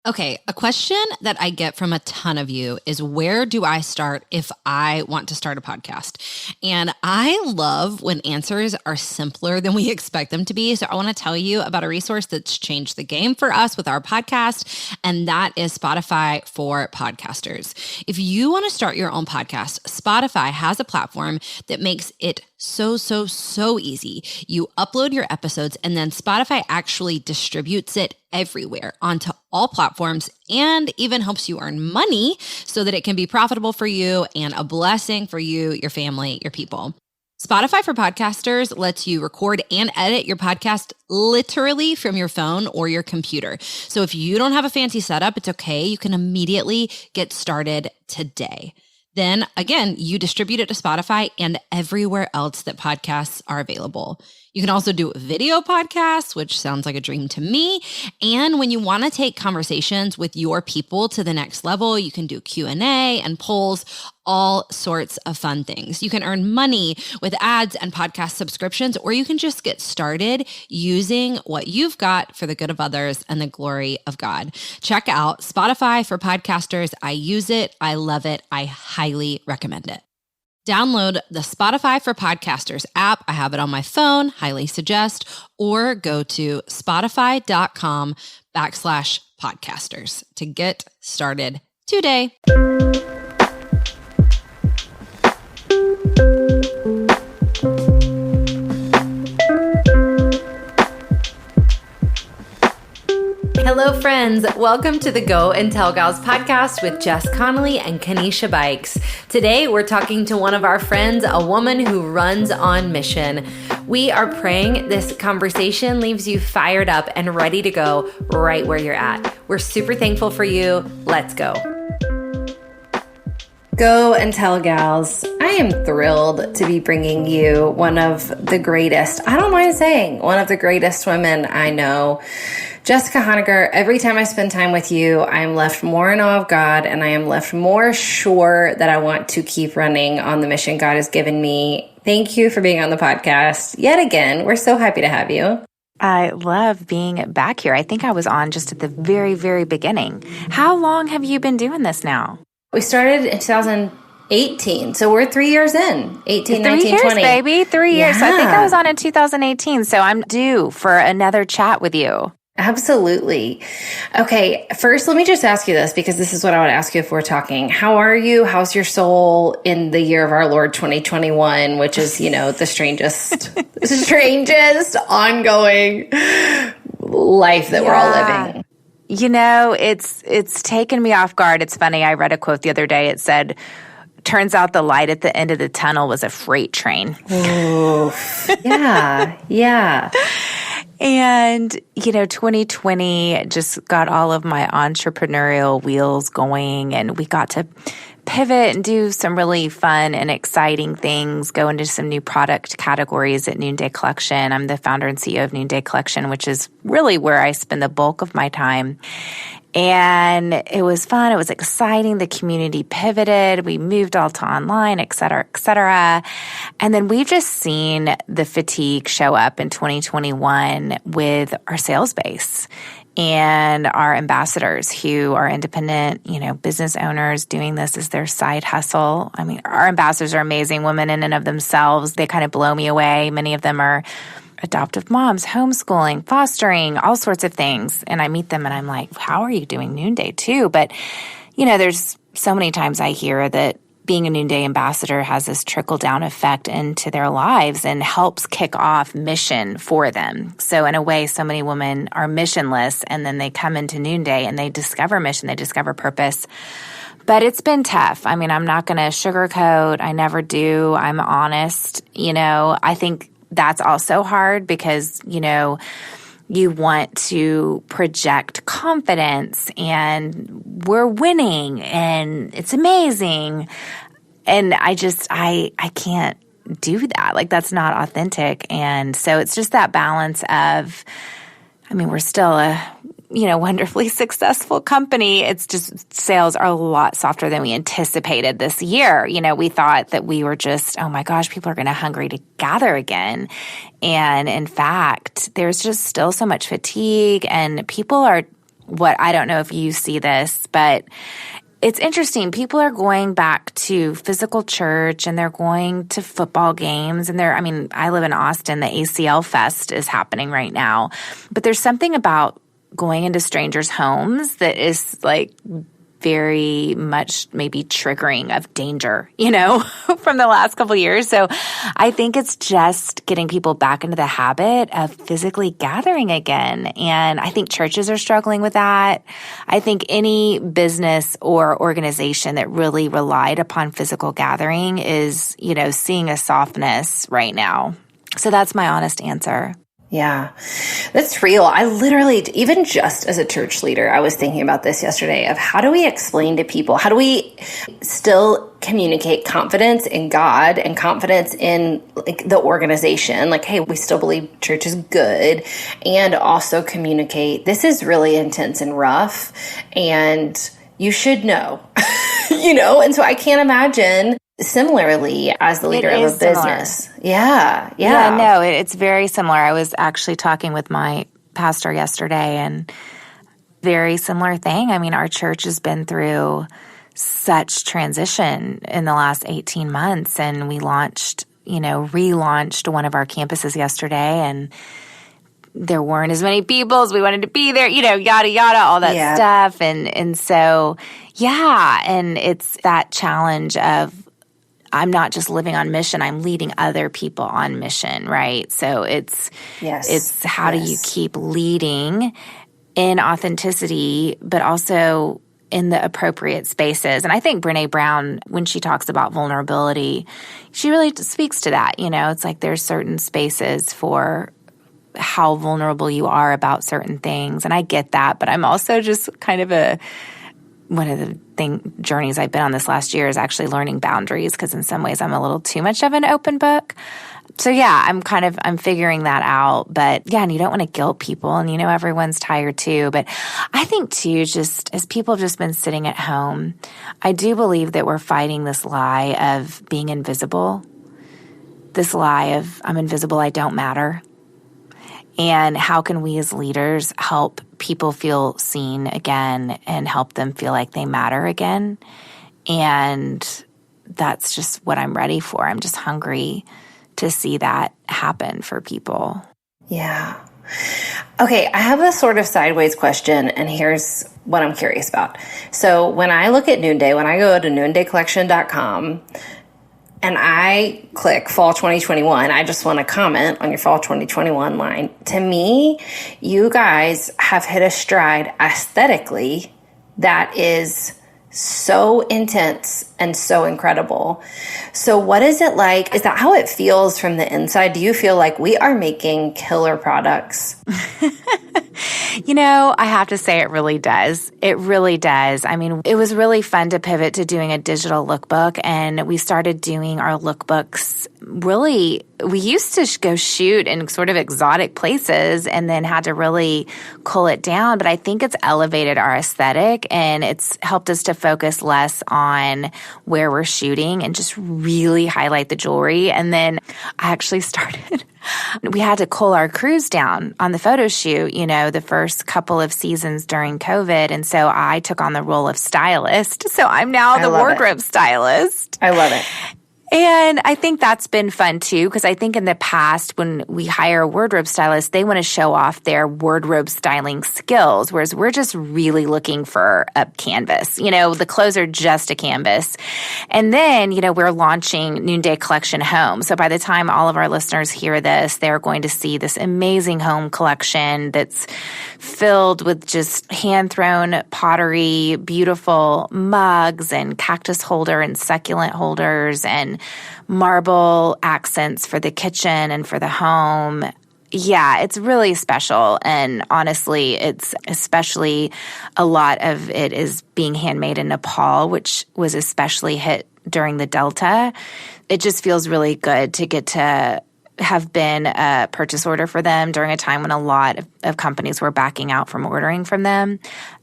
Okay, a question that I get from a ton of you is, where do I start if I want to start a podcast? And I love when answers are simpler than we expect them to be. So I want to tell you about a resource that's changed the game for us with our podcast, and that is Spotify for Podcasters. If you want to start your own podcast, Spotify has a platform that makes it so easy. You upload your episodes and then Spotify actually distributes it everywhere onto all platforms and even helps you earn money so that it can be profitable for you and a blessing for you, your family, your people. Spotify for Podcasters lets you record and edit your podcast literally from your phone or your computer. So if you don't have a fancy setup, it's okay. You can immediately get started today. Then again, you distribute it to Spotify and everywhere else that podcasts are available. You can also do video podcasts, which sounds like a dream to me. And when you want to take conversations with your people to the next level, you can do Q&A and polls, all sorts of fun things. You can earn money with ads and podcast subscriptions, or you can just get started using what you've got for the good of others and the glory of God. Check out Spotify for Podcasters. I use it. I love it. I highly recommend it. Download the Spotify for Podcasters app. I have it on my phone, highly suggest, or go to spotify.com/podcasters to get started today. Hello, friends. Welcome to the Go and Tell Gals podcast with Jess Connolly and Kanisha Bikes. Today, we're talking to one of our friends, a woman who runs on mission. We are praying this conversation leaves you fired up and ready to go right where you're at. We're super thankful for you. Let's go. Go and Tell Gals. I am thrilled to be bringing you one of the greatest, I don't mind saying, one of the greatest women I know. Jessica Honegger. Every time I spend time with you, I am left more in awe of God, and I am left more sure that I want to keep running on the mission God has given me. Thank you for being on the podcast yet again. We're so happy to have you. I love being back here. I think I was on just at the very, very beginning. How long have you been doing this now? We started in 2018, so we're 3 years in. 18, 19, 3 years, 20. baby. 3 years. Yeah. So I think I was on in 2018, so I'm due for another chat with you. Absolutely. Okay, first, let me just ask you this, because this is what I would ask you if we're talking. How are you? How's your soul in the year of our Lord 2021, which is, the strangest ongoing life that we're all living? It's taken me off guard. It's funny. I read a quote the other day. It said, turns out the light at the end of the tunnel was a freight train. Oof. Yeah. And, 2020 just got all of my entrepreneurial wheels going, and we got to pivot and do some really fun and exciting things, go into some new product categories at Noonday Collection. I'm the founder and CEO of Noonday Collection, which is really where I spend the bulk of my time. And it was fun. It was exciting. The community pivoted. We moved all to online, et cetera, et cetera. And then we've just seen the fatigue show up in 2021 with our sales base and our ambassadors who are independent, business owners doing this as their side hustle. I mean, our ambassadors are amazing women in and of themselves. They kind of blow me away. Many of them are adoptive moms, homeschooling, fostering, all sorts of things. And I meet them and I'm like, how are you doing Noonday too? But, there's so many times I hear that being a Noonday ambassador has this trickle-down effect into their lives and helps kick off mission for them. So in a way, so many women are missionless, and then they come into Noonday and they discover mission, they discover purpose. But it's been tough. I mean, I'm not going to sugarcoat. I never do. I'm honest. I think that's also hard because, you want to project confidence and we're winning and it's amazing. And I can't do that. Like, that's not authentic. And so it's just that balance of, we're still a, wonderfully successful company. It's just sales are a lot softer than we anticipated this year. We thought that we were just, oh my gosh, people are going to hungry to gather again. And in fact, there's just still so much fatigue and people are what I don't know if you see this, but it's interesting. People are going back to physical church and they're going to football games. And I live in Austin. The ACL Fest is happening right now. But there's something about going into strangers' homes that is like very much maybe triggering of danger, from the last couple of years. So I think it's just getting people back into the habit of physically gathering again. And I think churches are struggling with that. I think any business or organization that really relied upon physical gathering is, seeing a softness right now. So that's my honest answer. Yeah, that's real. I literally, even just as a church leader, I was thinking about this yesterday of how do we explain to people, how do we still communicate confidence in God and confidence in the organization? Like, hey, we still believe church is good, and also communicate, this is really intense and rough, and you should know, And so I can't imagine similarly as the leader of a business. Yeah. No, it's very similar. I was actually talking with my pastor yesterday, and very similar thing. Our church has been through such transition in the last 18 months, and we relaunched one of our campuses yesterday, and there weren't as many people as we wanted to be there, yada, yada, all that stuff. And so, and it's that challenge of, I'm not just living on mission, I'm leading other people on mission, right? So it's how do you keep leading in authenticity, but also in the appropriate spaces. And I think Brené Brown, when she talks about vulnerability, she really speaks to that. It's like there's certain spaces for how vulnerable you are about certain things. And I get that, but I'm also just kind of one of the journeys I've been on this last year is actually learning boundaries, because in some ways I'm a little too much of an open book. So I'm figuring that out. But and you don't want to guilt people, and everyone's tired too. But I think too, just as people have just been sitting at home, I do believe that we're fighting this lie of being invisible, this lie of I'm invisible, I don't matter. And how can we as leaders help people feel seen again and help them feel like they matter again? And that's just what I'm ready for. I'm just hungry to see that happen for people. Yeah. Okay, I have a sort of sideways question, and here's what I'm curious about. So when I look at Noonday, when I go to noondaycollection.com, and I click fall 2021, I just want to comment on your fall 2021 line. To me, you guys have hit a stride aesthetically that is so intense and so incredible. So what is it like? Is that how it feels from the inside? Do you feel like we are making killer products? I have to say it really does. It really does. It was really fun to pivot to doing a digital lookbook, and we started doing our lookbooks really, we used to go shoot in sort of exotic places and then had to really cull it down. But I think it's elevated our aesthetic, and it's helped us to focus less on where we're shooting and just really highlight the jewelry. And then I actually we had to cull our crews down on the photo shoot, the first couple of seasons during COVID. And so I took on the role of stylist. So I'm now the wardrobe stylist. I love it. And I think that's been fun too, because I think in the past when we hire a wardrobe stylist, they want to show off their wardrobe styling skills, whereas we're just really looking for a canvas. The clothes are just a canvas. And then, we're launching Noonday Collection Home. So by the time all of our listeners hear this, they're going to see this amazing home collection that's filled with just hand-thrown pottery, beautiful mugs and cactus holder and succulent holders and marble accents for the kitchen and for the home. Yeah, it's really special. And honestly, it's especially a lot of it is being handmade in Nepal, which was especially hit during the Delta. It just feels really good to get to have been a purchase order for them during a time when a lot of companies were backing out from ordering from them.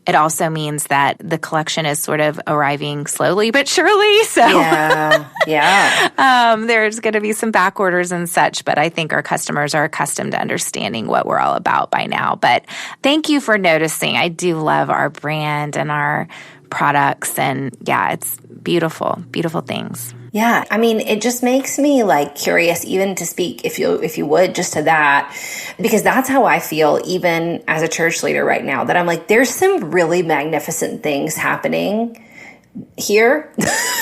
It also means that the collection is sort of arriving slowly but surely. So there's going to be some back orders and such, but I think our customers are accustomed to understanding what we're all about by now. But thank you for noticing. I do love our brand and our products, and it's beautiful, beautiful things. Yeah, I mean, it just makes me like curious even to speak, if you would, just to that, because that's how I feel even as a church leader right now, that I'm like, there's some really magnificent things happening here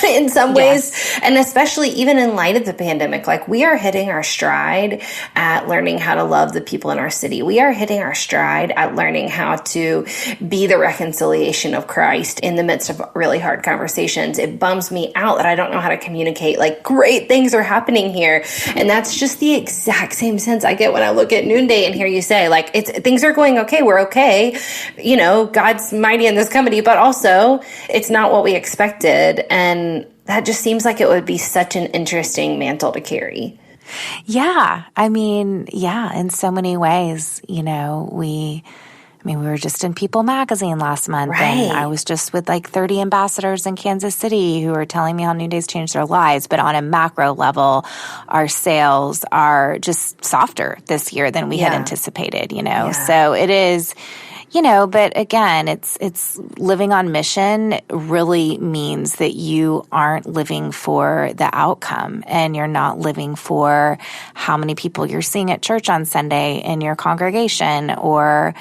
in some ways. And especially even in light of the pandemic, like we are hitting our stride at learning how to love the people in our city. We are hitting our stride at learning how to be the reconciliation of Christ in the midst of really hard conversations. It bums me out that I don't know how to communicate like great things are happening here. And that's just the exact same sense I get when I look at Noonday and hear you say like, things are going okay. We're okay. You know, God's mighty in this company, but also it's not what we expected. And that just seems like it would be such an interesting mantle to carry. Yeah. I mean, in so many ways, we were just in People magazine last month, right. And I was just with like 30 ambassadors in Kansas City who were telling me how Noonday's changed their lives. But on a macro level, our sales are just softer this year than we had anticipated, So it is, but again, it's living on mission really means that you aren't living for the outcome, and you're not living for how many people you're seeing at church on Sunday in your congregation, or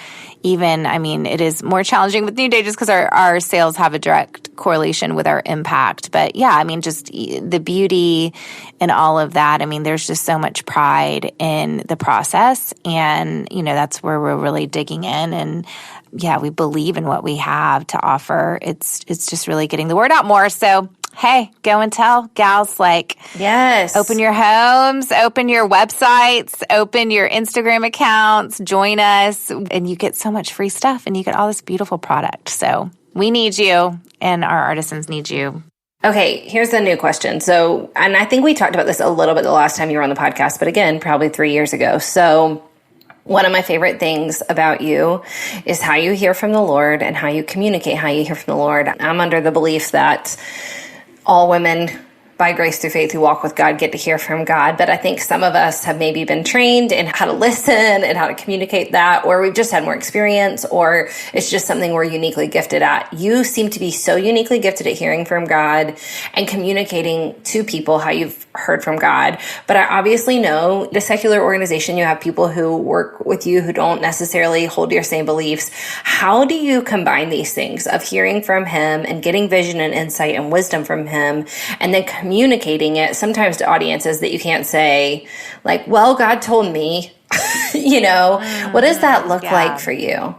even, it is more challenging with Noonday just because our sales have a direct correlation with our impact. But just the beauty and all of that. There's just so much pride in the process, and, that's where we're really digging in. And we believe in what we have to offer. It's just really getting the word out more. So, hey, go and tell gals, like, yes, open your homes, open your websites, open your Instagram accounts, join us, and you get so much free stuff and you get all this beautiful product. So we need you, and our artisans need you. Okay, here's a new question. So, and I think we talked about this a little bit the last time you were on the podcast, but again, probably 3 years ago. So, one of my favorite things about you is how you hear from the Lord and how you communicate how you hear from the Lord. I'm under the belief that all women, by grace through faith, who walk with God, get to hear from God. But I think some of us have maybe been trained in how to listen and how to communicate that, or we've just had more experience, or it's just something we're uniquely gifted at. You seem to be so uniquely gifted at hearing from God and communicating to people how you've heard from God. But I obviously know the secular organization, you have people who work with you who don't necessarily hold your same beliefs. How do you combine these things of hearing from Him and getting vision and insight and wisdom from Him, and then communicating it sometimes to audiences that you can't say, like, well, God told me, what does that look like for you?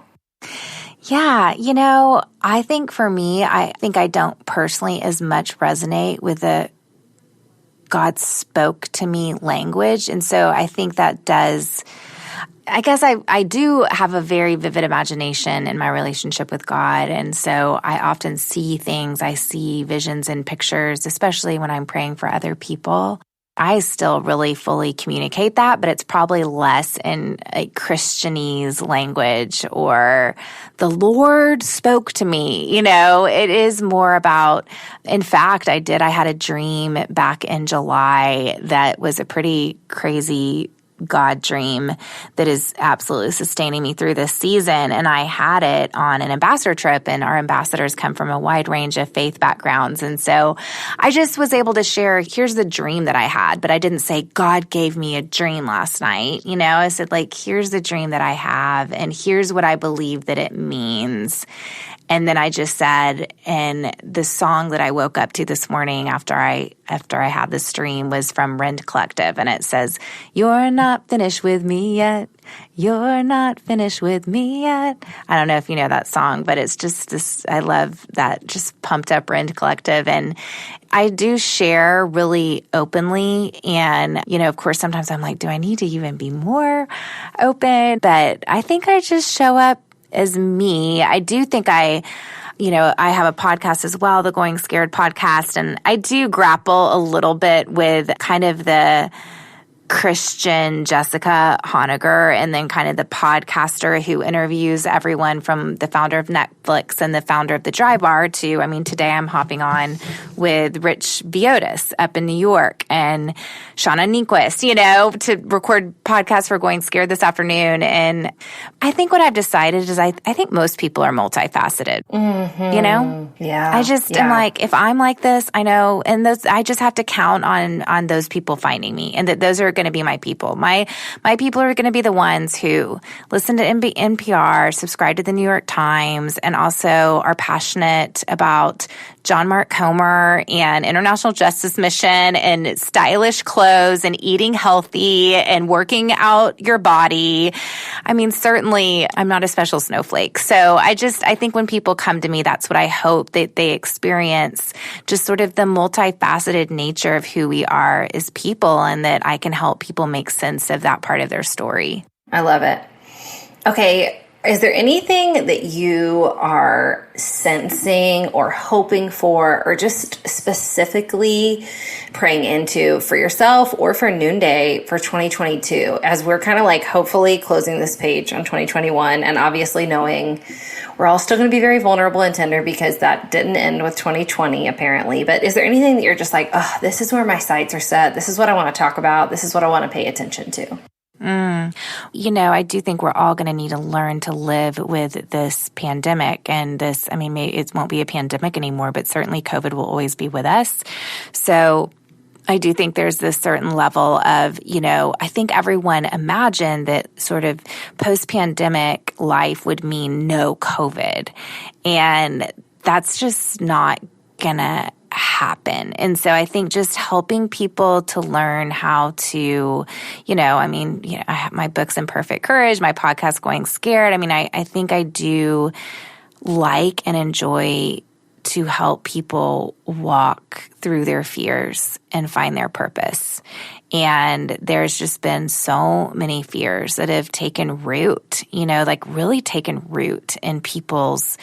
Yeah, I think for me, I don't personally as much resonate with the God spoke to me language. And so I think that does, I guess I do have a very vivid imagination in my relationship with God. And so I often see things, I see visions and pictures, especially when I'm praying for other people. I still really fully communicate that, but it's probably less in a Christianese language, or the Lord spoke to me. It is more about, in fact, I had a dream back in July that was a pretty crazy God dream that is absolutely sustaining me through this season. And I had it on an ambassador trip, and our ambassadors come from a wide range of faith backgrounds. And so I just was able to share, here's the dream that I had, but I didn't say, God gave me a dream last night. I said, like, here's the dream that I have, and here's what I believe that it means. And then I just said, and the song that I woke up to this morning after I had this dream was from Rend Collective, and it says, "You're not finished with me yet. You're not finished with me yet." I don't know if you know that song, but it's just this, I love that just pumped up Rend Collective. And I do share really openly. And, of course, sometimes I'm like, do I need to even be more open? But I think I just show up as me. I do think I have a podcast as well, the Going Scared podcast, and I do grapple a little bit with kind of the Christian Jessica Honegger, and then kind of the podcaster who interviews everyone from the founder of Netflix and the founder of the Dry Bar to, I mean, today I'm hopping on with Rich Viotis up in New York and Shauna Niequist, to record podcasts for Going Scared this afternoon. And I think what I've decided is I think most people are multifaceted, Yeah. I just am like, if I'm like this, I know, and I just have to count on those people finding me, and that those are going to be my people. My people are going to be the ones who listen to NPR, subscribe to the New York Times, and also are passionate about John Mark Comer and International Justice Mission and stylish clothes and eating healthy and working out your body. I mean, certainly I'm not a special snowflake. So I think when people come to me, that's what I hope that they experience, just sort of the multifaceted nature of who we are as people, and that I can help people make sense of that part of their story. I love it. Okay. Is there anything that you are sensing or hoping for, or just specifically praying into for yourself or for Noonday for 2022, as we're kind of like hopefully closing this page on 2021, and obviously knowing we're all still going to be very vulnerable and tender because that didn't end with 2020 apparently. But is there anything that you're just like, oh, this is where my sights are set. This is what I want to talk about. This is what I want to pay attention to. I do think we're all going to need to learn to live with this pandemic, and this, I mean, maybe it won't be a pandemic anymore, but certainly COVID will always be with us. So I do think there's this certain level of, I think everyone imagined that sort of post-pandemic life would mean no COVID. And that's just not going to happen. And so I think just helping people to learn how to, I have my books Imperfect Courage, my podcast Going Scared. I mean, I think I do like and enjoy to help people walk through their fears and find their purpose. And there's just been so many fears that have taken root, really taken root in people's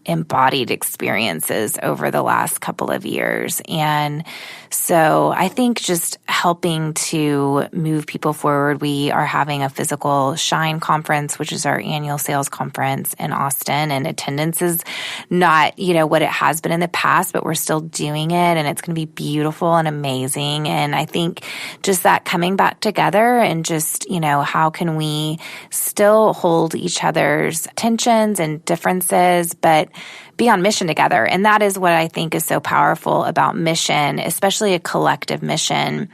embodied experiences over the last couple of years. And so I think just helping to move people forward, we are having a physical Shine conference, which is our annual sales conference in Austin, and attendance is not, what it has been in the past, but we're still doing it, and it's going to be beautiful and amazing. And I think just that coming back together and just, how can we still hold each other's tensions and differences, but be on mission together. And that is what I think is so powerful about mission, especially a collective mission,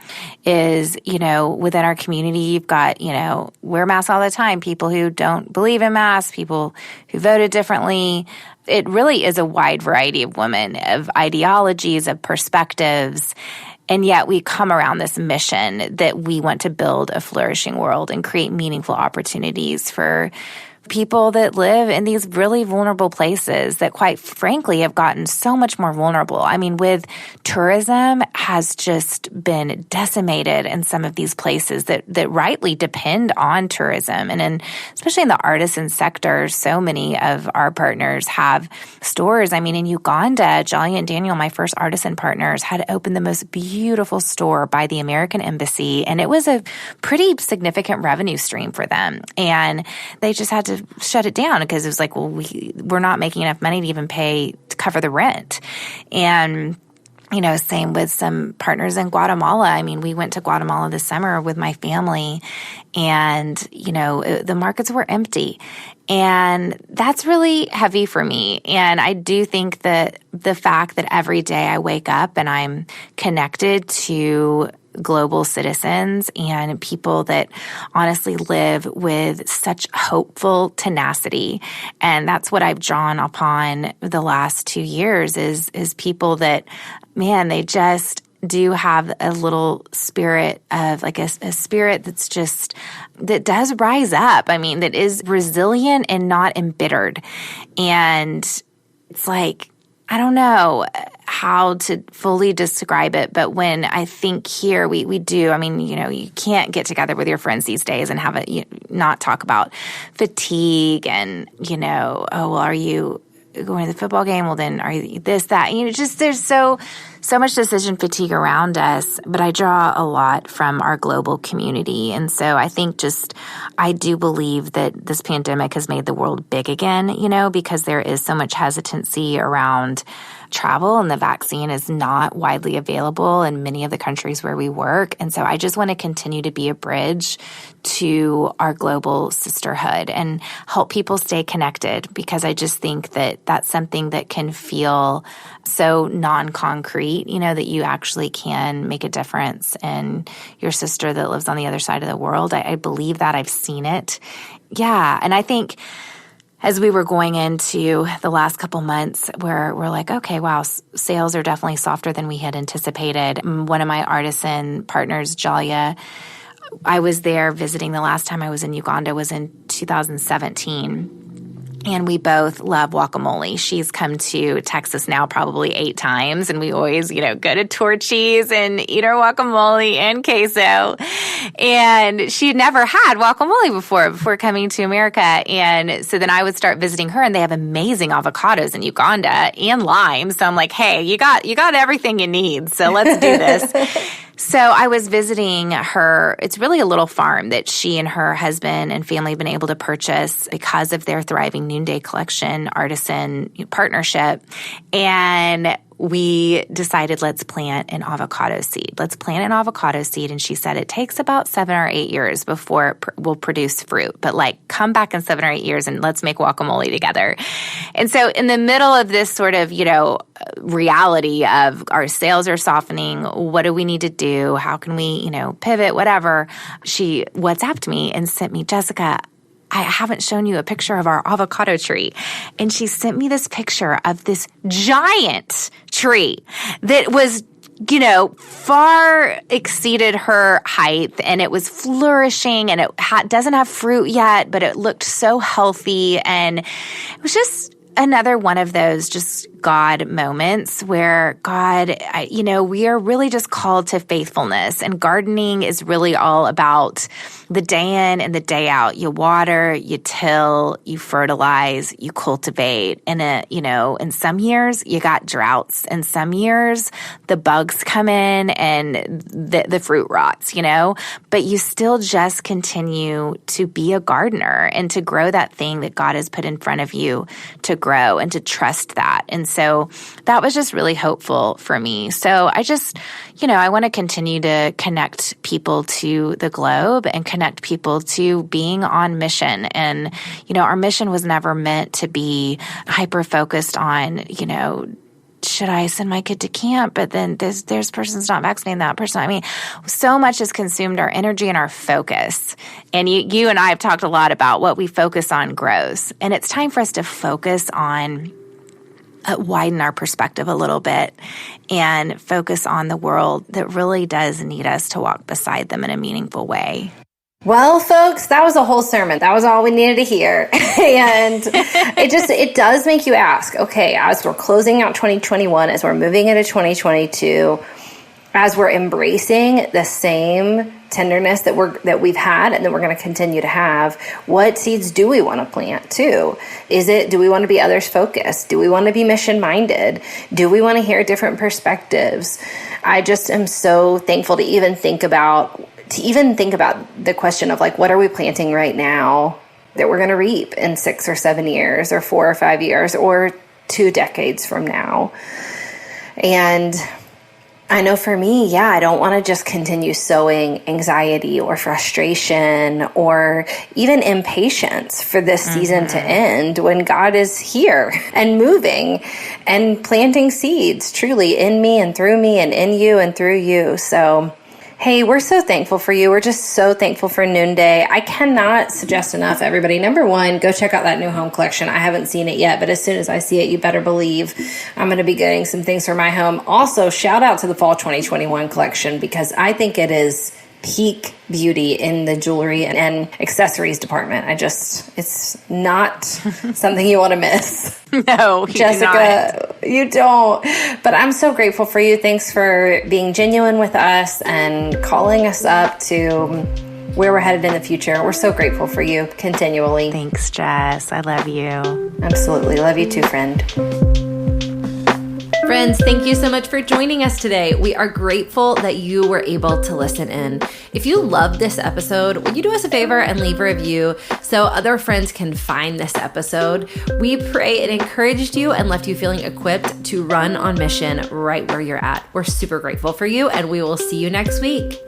is, within our community, you've got, wear masks all the time, people who don't believe in masks, people who voted differently. It really is a wide variety of women, of ideologies, of perspectives. And yet we come around this mission that we want to build a flourishing world and create meaningful opportunities for people that live in these really vulnerable places that, quite frankly, have gotten so much more vulnerable. I mean, with tourism has just been decimated in some of these places that rightly depend on tourism. And especially in the artisan sector, so many of our partners have stores. I mean, in Uganda, Jolly and Daniel, my first artisan partners, had opened the most beautiful store by the American Embassy. And it was a pretty significant revenue stream for them. And they just had to shut it down because it was like, well, we're not making enough money to even pay to cover the rent. And same with some partners in Guatemala. I mean, we went to Guatemala this summer with my family, and, the markets were empty. And that's really heavy for me. And I do think that the fact that every day I wake up and I'm connected to global citizens and people that honestly live with such hopeful tenacity. And that's what I've drawn upon the last 2 years is people that, man, they just do have a little spirit of like a spirit that's just, that does rise up. I mean, that is resilient and not embittered. And it's like, I don't know how to fully describe it, but when I think here we do, I mean, you can't get together with your friends these days and have not talk about fatigue and, oh, well, are you going to the football game? Well, then are you this, that? Just there's so so much decision fatigue around us, but I draw a lot from our global community. And so I think I do believe that this pandemic has made the world big again, because there is so much hesitancy around travel, and the vaccine is not widely available in many of the countries where we work. And so I just want to continue to be a bridge to our global sisterhood and help people stay connected, because I just think that that's something that can feel so non-concrete, that you actually can make a difference in your sister that lives on the other side of the world. I believe that. I've seen it. Yeah. And I think as we were going into the last couple months, where we're like, okay, wow, sales are definitely softer than we had anticipated. One of my artisan partners, Jalia, I was there visiting. The last time I was in Uganda was in 2017. And we both love guacamole. She's come to Texas now probably 8 times, and we always, go to Torchy's and eat our guacamole and queso. And she'd never had guacamole before coming to America. And so then I would start visiting her, and they have amazing avocados in Uganda and lime. So I'm like, hey, you got everything you need. So let's do this. So I was visiting her. It's really a little farm that she and her husband and family have been able to purchase because of their thriving Noonday Collection artisan partnership. And we decided, let's plant an avocado seed. Let's plant an avocado seed. And she said it takes about 7 or 8 years before it will produce fruit. But come back in 7 or 8 years and let's make guacamole together. And so in the middle of this sort of, reality of our sales are softening, what do we need to do? How can we, pivot, whatever? She WhatsApped me and sent me, Jessica, I haven't shown you a picture of our avocado tree. And she sent me this picture of this giant tree that was, far exceeded her height, and it was flourishing, and it doesn't have fruit yet, but it looked so healthy. And it was just another one of those just God moments where God, we are really just called to faithfulness. And gardening is really all about the day in and the day out. You water, you till, you fertilize, you cultivate. And, in some years you got droughts. In some years the bugs come in and the fruit rots, but you still just continue to be a gardener and to grow that thing that God has put in front of you to grow, and to trust that. And so that was just really hopeful for me. So I just, I want to continue to connect people to the globe and connect people to being on mission. And, our mission was never meant to be hyper-focused on, should I send my kid to camp? But then there's person's not vaccinating that person. I mean, so much has consumed our energy and our focus. And you and I have talked a lot about what we focus on grows. And it's time for us to focus on widen our perspective a little bit and focus on the world that really does need us to walk beside them in a meaningful way. Well, folks, that was a whole sermon. That was all we needed to hear. And it does make you ask, okay, as we're closing out 2021, as we're moving into 2022, as we're embracing the same tenderness that we've had and that we're going to continue to have, what seeds do we want to plant too? Do we want to be others focused? Do we want to be mission minded? Do we want to hear different perspectives? I just am so thankful to even think about the question of what are we planting right now that we're going to reap in 6 or 7 years or 4 or 5 years or 2 decades from now. And I know for me, I don't want to just continue sowing anxiety or frustration or even impatience for this season to end when God is here and moving and planting seeds truly in me and through me and in you and through you. So hey, we're so thankful for you. We're just so thankful for Noonday. I cannot suggest enough, everybody. Number one, go check out that new home collection. I haven't seen it yet, but as soon as I see it, you better believe I'm going to be getting some things for my home. Also, shout out to the fall 2021 collection because I think it is peak beauty in the jewelry and accessories department. It's not something you want to miss. No, Jessica, you don't. But I'm so grateful for you. Thanks for being genuine with us and calling us up to where we're headed in the future. We're so grateful for you continually. Thanks, Jess. I love you. Absolutely. Love you too, friend. friends, thank you so much for joining us today. We are grateful that you were able to listen in. If you loved this episode, would you do us a favor and leave a review so other friends can find this episode? We pray it encouraged you and left you feeling equipped to run on mission right where you're at. We're super grateful for you, and we will see you next week.